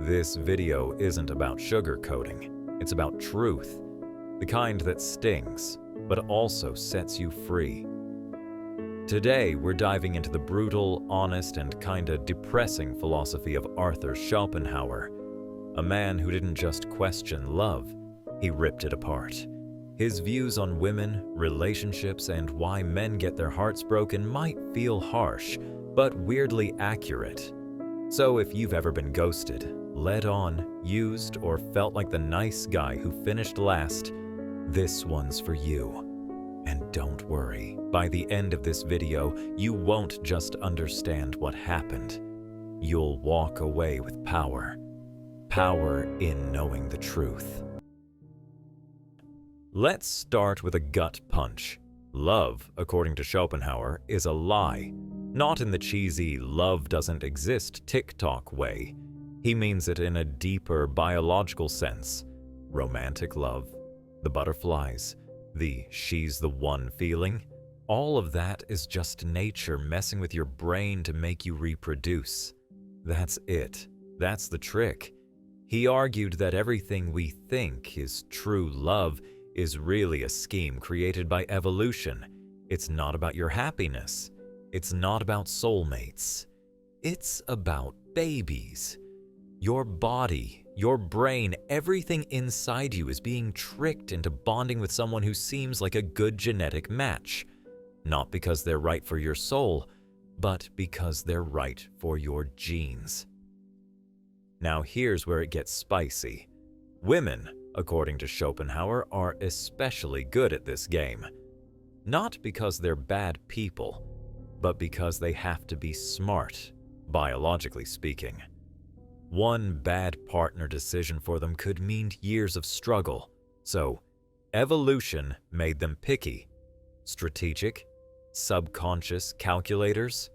This video isn't about sugarcoating, it's about truth, the kind that stings, but also sets you free. Today, we're diving into the brutal, honest, and kinda depressing philosophy of Arthur Schopenhauer, a man who didn't just question love, he ripped it apart. His views on women, relationships, and why men get their hearts broken might feel harsh, but weirdly accurate. So if you've ever been ghosted, led on, used, or felt like the nice guy who finished last, this one's for you. And don't worry, by the end of this video, you won't just understand what happened. You'll walk away with power. Power in knowing the truth. Let's start with a gut punch. Love, according to Schopenhauer, is a lie. Not in the cheesy love doesn't exist TikTok way. He means it in a deeper biological sense. Romantic love, the butterflies, the she's the one feeling, all of that is just nature messing with your brain to make you reproduce. That's it. That's the trick. He argued that everything we think is true love is really a scheme created by evolution. It's not about your happiness. It's not about soulmates. It's about babies. Your body, your brain, everything inside you is being tricked into bonding with someone who seems like a good genetic match. Not because they're right for your soul, but because they're right for your genes. Now here's where it gets spicy. Women, according to Schopenhauer, are especially good at this game. Not because they're bad people, but because they have to be smart, biologically speaking. One bad partner decision for them could mean years of struggle. So, evolution made them picky, strategic, subconscious calculators.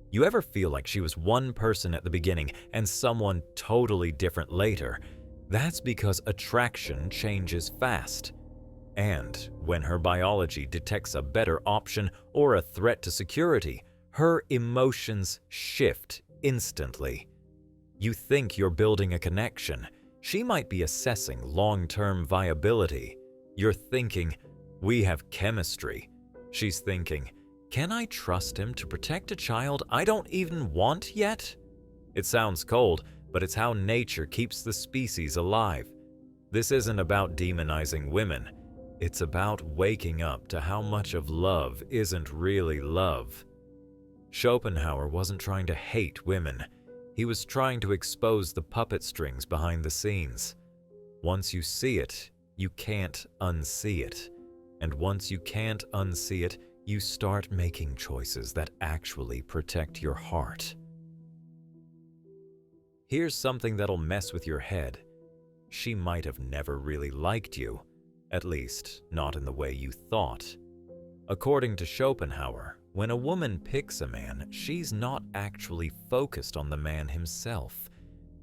You ever feel like she was one person at the beginning and someone totally different later? That's because attraction changes fast. And when her biology detects a better option or a threat to security, her emotions shift instantly. You think you're building a connection. She might be assessing long-term viability. You're thinking, we have chemistry. She's thinking, can I trust him to protect a child I don't even want yet? It sounds cold, but it's how nature keeps the species alive. This isn't about demonizing women. It's about waking up to how much of love isn't really love. Schopenhauer wasn't trying to hate women. He was trying to expose the puppet strings behind the scenes. Once you see it, you can't unsee it. And once you can't unsee it, you start making choices that actually protect your heart. Here's something that'll mess with your head. She might have never really liked you, at least not in the way you thought. According to Schopenhauer, when a woman picks a man, she's not actually focused on the man himself.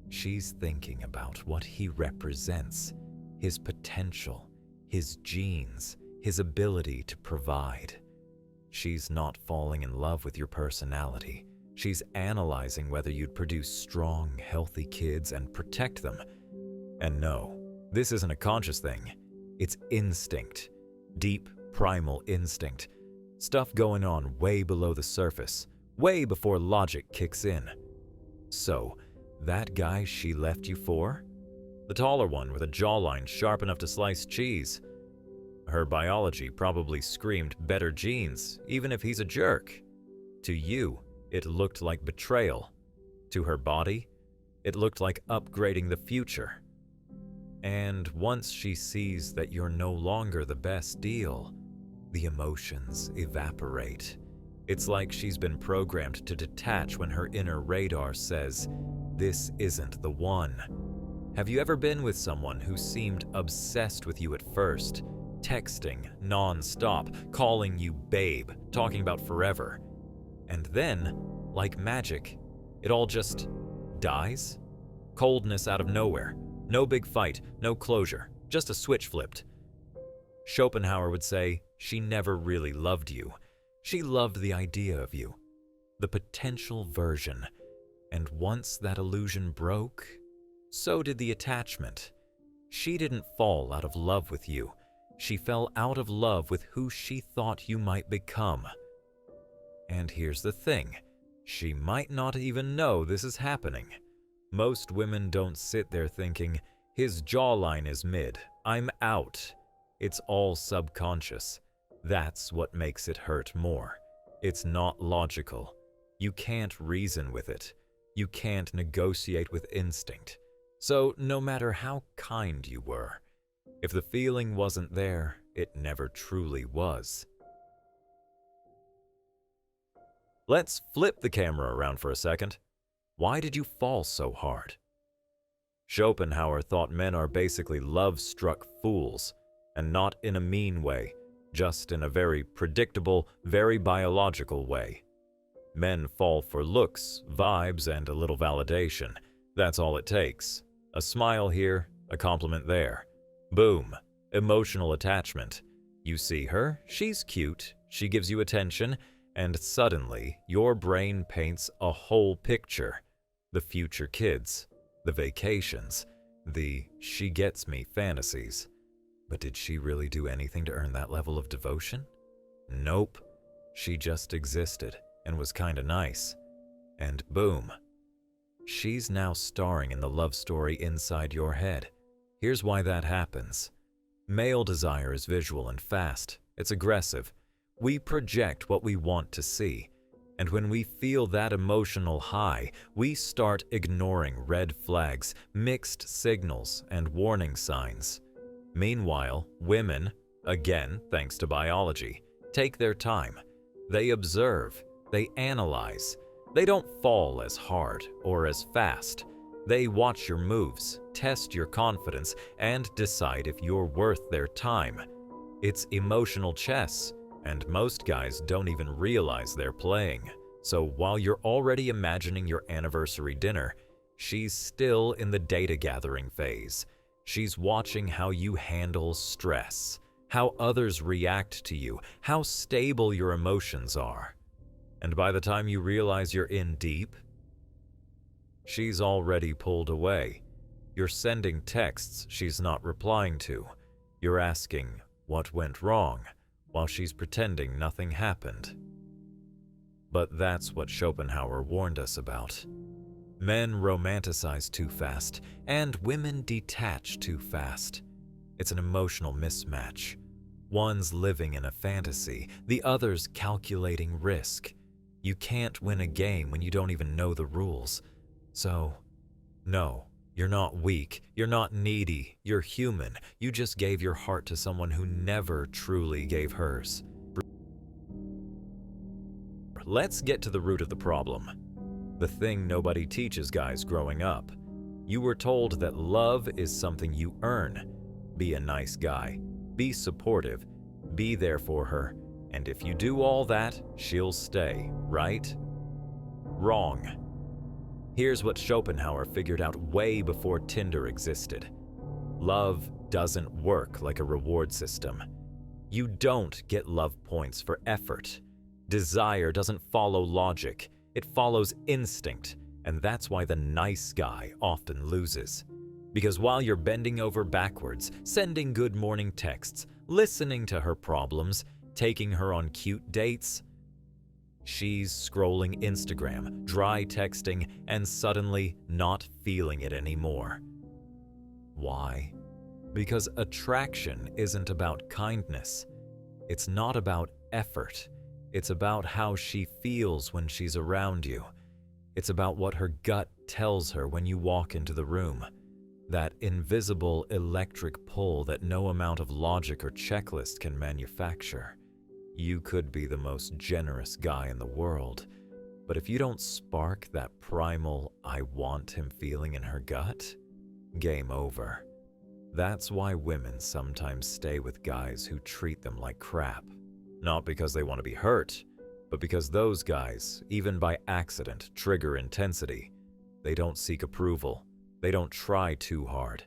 She's thinking about what he represents, his potential, his genes, his ability to provide. She's not falling in love with your personality. She's analyzing whether you'd produce strong, healthy kids and protect them. And no, this isn't a conscious thing. It's instinct. Deep, primal instinct. Stuff going on way below the surface, way before logic kicks in. So, that guy she left you for? The taller one with a jawline sharp enough to slice cheese. Her biology probably screamed better genes, even if he's a jerk. To you, it looked like betrayal. To her body, it looked like upgrading the future. And once she sees that you're no longer the best deal, the emotions evaporate. It's like she's been programmed to detach when her inner radar says, this isn't the one. Have you ever been with someone who seemed obsessed with you at first, texting non-stop, calling you babe, talking about forever? And then, like magic, it all just dies? Coldness out of nowhere. No big fight, no closure, just a switch flipped. Schopenhauer would say, she never really loved you. She loved the idea of you, the potential version. And once that illusion broke, So did the attachment. She didn't fall out of love with you. She fell out of love with who she thought you might become. And here's the thing. She might not even know this is happening. Most women don't sit there thinking, his jawline is mid, I'm out. It's all subconscious. That's what makes it hurt more. It's not logical. You can't reason with it. You can't negotiate with instinct. So no matter how kind you were, if the feeling wasn't there, it never truly was. Let's flip the camera around for a second. Why did you fall so hard? Schopenhauer thought men are basically love-struck fools, and not in a mean way, just in a very predictable, very biological way. Men fall for looks, vibes, and a little validation. That's all it takes. A smile here, a compliment there. Boom. Emotional attachment. You see her, she's cute, she gives you attention, and suddenly your brain paints a whole picture. The future kids, the vacations, the she gets me fantasies. But did she really do anything to earn that level of devotion? Nope. She just existed and was kinda nice. And boom. She's now starring in the love story inside your head. Here's why that happens. Male desire is visual and fast. It's aggressive. We project what we want to see. And when we feel that emotional high, we start ignoring red flags, mixed signals, and warning signs. Meanwhile, women, again thanks to biology, take their time. They observe, they analyze. They don't fall as hard or as fast. They watch your moves, test your confidence, and decide if you're worth their time. It's emotional chess, and most guys don't even realize they're playing. So while you're already imagining your anniversary dinner, she's still in the data gathering phase. She's watching how you handle stress, how others react to you, how stable your emotions are. And by the time you realize you're in deep, she's already pulled away. You're sending texts she's not replying to. You're asking what went wrong while she's pretending nothing happened. But that's what Schopenhauer warned us about. Men romanticize too fast, and women detach too fast. It's an emotional mismatch. One's living in a fantasy, the other's calculating risk. You can't win a game when you don't even know the rules. So, no, you're not weak, you're not needy, you're human. You just gave your heart to someone who never truly gave hers. Let's get to the root of the problem. The thing nobody teaches guys growing up. You were told that love is something you earn. Be a nice guy, be supportive, be there for her, and if you do all that, she'll stay, right? Wrong. Here's what Schopenhauer figured out way before Tinder existed. Love doesn't work like a reward system. You don't get love points for effort. Desire doesn't follow logic, it follows instinct, and that's why the nice guy often loses. Because while you're bending over backwards, sending good morning texts, listening to her problems, taking her on cute dates, she's scrolling Instagram, dry texting, and suddenly not feeling it anymore. Why? Because attraction isn't about kindness. It's not about effort. It's about how she feels when she's around you. It's about what her gut tells her when you walk into the room. That invisible electric pull that no amount of logic or checklist can manufacture. You could be the most generous guy in the world, but if you don't spark that primal "I want him" feeling in her gut, game over. That's why women sometimes stay with guys who treat them like crap. Not because they want to be hurt, but because those guys, even by accident, trigger intensity. They don't seek approval. They don't try too hard.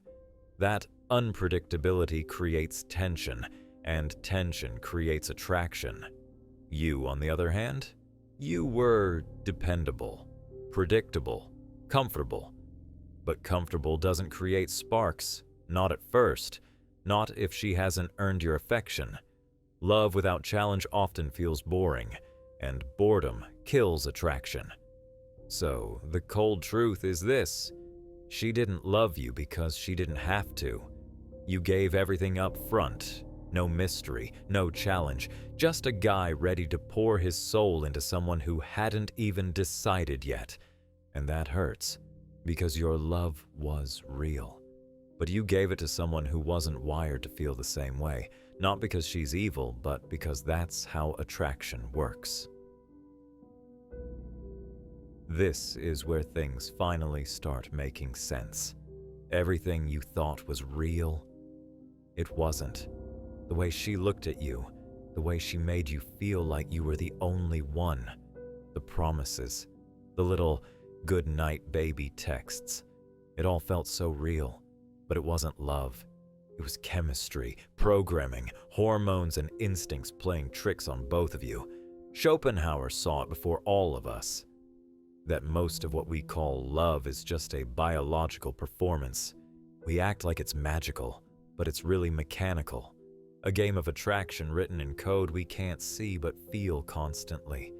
That unpredictability creates tension, and tension creates attraction. You, on the other hand, you were dependable, predictable, comfortable. But comfortable doesn't create sparks, not at first, not if she hasn't earned your affection. Love without challenge often feels boring, and boredom kills attraction. So, the cold truth is this: she didn't love you because she didn't have to. You gave everything up front. No mystery, no challenge, just a guy ready to pour his soul into someone who hadn't even decided yet. And that hurts, because your love was real. But you gave it to someone who wasn't wired to feel the same way, not because she's evil, but because that's how attraction works. This is where things finally start making sense. Everything you thought was real, it wasn't. The way she looked at you, the way she made you feel like you were the only one, the promises, the little "good night baby" texts. It all felt so real, but it wasn't love. It was chemistry, programming, hormones and instincts playing tricks on both of you. Schopenhauer saw it before all of us. That most of what we call love is just a biological performance. We act like it's magical, but it's really mechanical. A game of attraction written in code we can't see but feel constantly.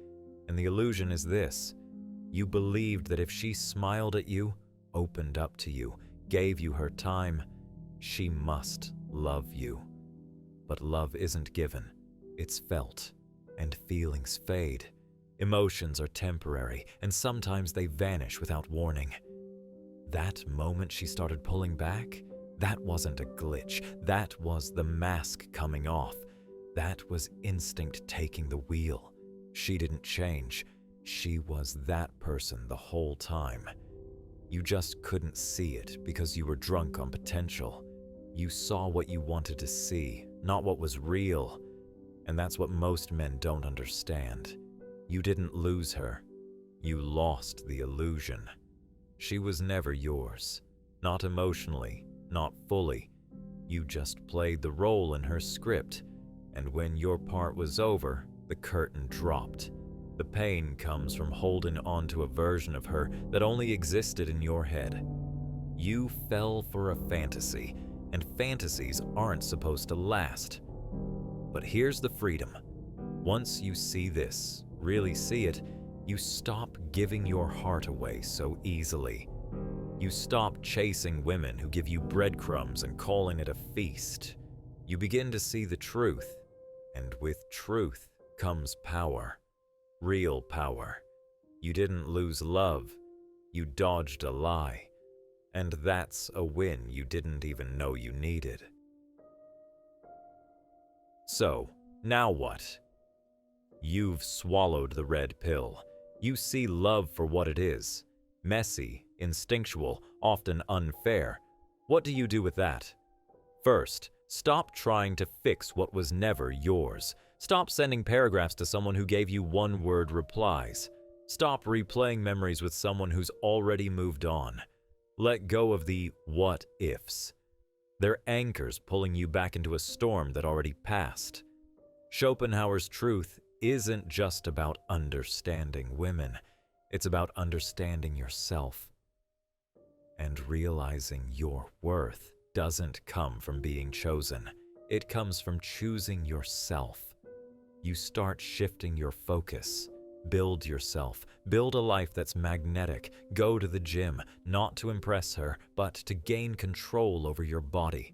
And the illusion is this: you believed that if she smiled at you, opened up to you, gave you her time, she must love you. But love isn't given, it's felt, and feelings fade. Emotions are temporary, and sometimes they vanish without warning. That moment she started pulling back, that wasn't a glitch, that was the mask coming off. That was instinct taking the wheel. She didn't change. She was that person the whole time. You just couldn't see it because you were drunk on potential. You saw what you wanted to see, not what was real. And that's what most men don't understand. You didn't lose her. You lost the illusion. She was never yours. Not emotionally, not fully. You just played the role in her script, and when your part was over, the curtain dropped. The pain comes from holding on to a version of her that only existed in your head. You fell for a fantasy, and fantasies aren't supposed to last. But here's the freedom. Once you see this, really see it, you stop giving your heart away so easily. You stop chasing women who give you breadcrumbs and calling it a feast. You begin to see the truth, and with truth comes power. Real power. You didn't lose love, you dodged a lie. And that's a win you didn't even know you needed. So, now what? You've swallowed the red pill. You see love for what it is. Messy, instinctual, often unfair. What do you do with that? First, stop trying to fix what was never yours. Stop sending paragraphs to someone who gave you one-word replies. Stop replaying memories with someone who's already moved on. Let go of the what-ifs. They're anchors pulling you back into a storm that already passed. Schopenhauer's truth isn't just about understanding women. It's about understanding yourself. And realizing your worth doesn't come from being chosen. It comes from choosing yourself. You start shifting your focus. Build yourself. Build a life that's magnetic. Go to the gym, not to impress her, but to gain control over your body.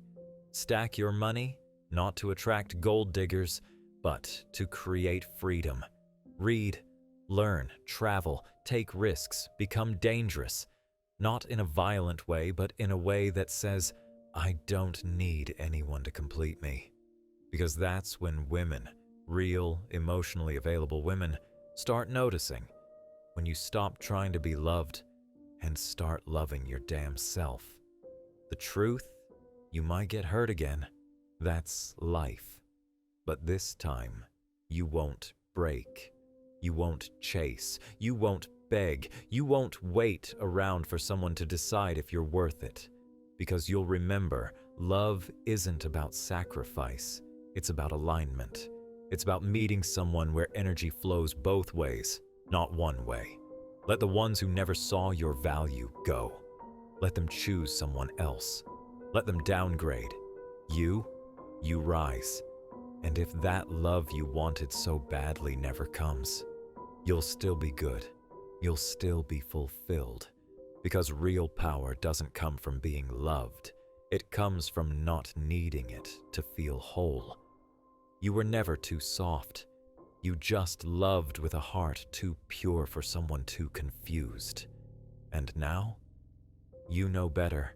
Stack your money, not to attract gold diggers, but to create freedom. Read, learn, travel, take risks, become dangerous. Not in a violent way, but in a way that says, I don't need anyone to complete me. Because that's when women, real, emotionally available women, start noticing. When you stop trying to be loved and start loving your damn self. The truth, you might get hurt again. That's life. But this time, you won't break. You won't chase. You won't beg. You won't wait around for someone to decide if you're worth it. Because you'll remember, love isn't about sacrifice. It's about alignment. It's about meeting someone where energy flows both ways, not one way. Let the ones who never saw your value go. Let them choose someone else. Let them downgrade. You rise. And if that love you wanted so badly never comes, you'll still be good. You'll still be fulfilled. Because real power doesn't come from being loved. It comes from not needing it to feel whole. You were never too soft. You just loved with a heart too pure for someone too confused. And now, you know better.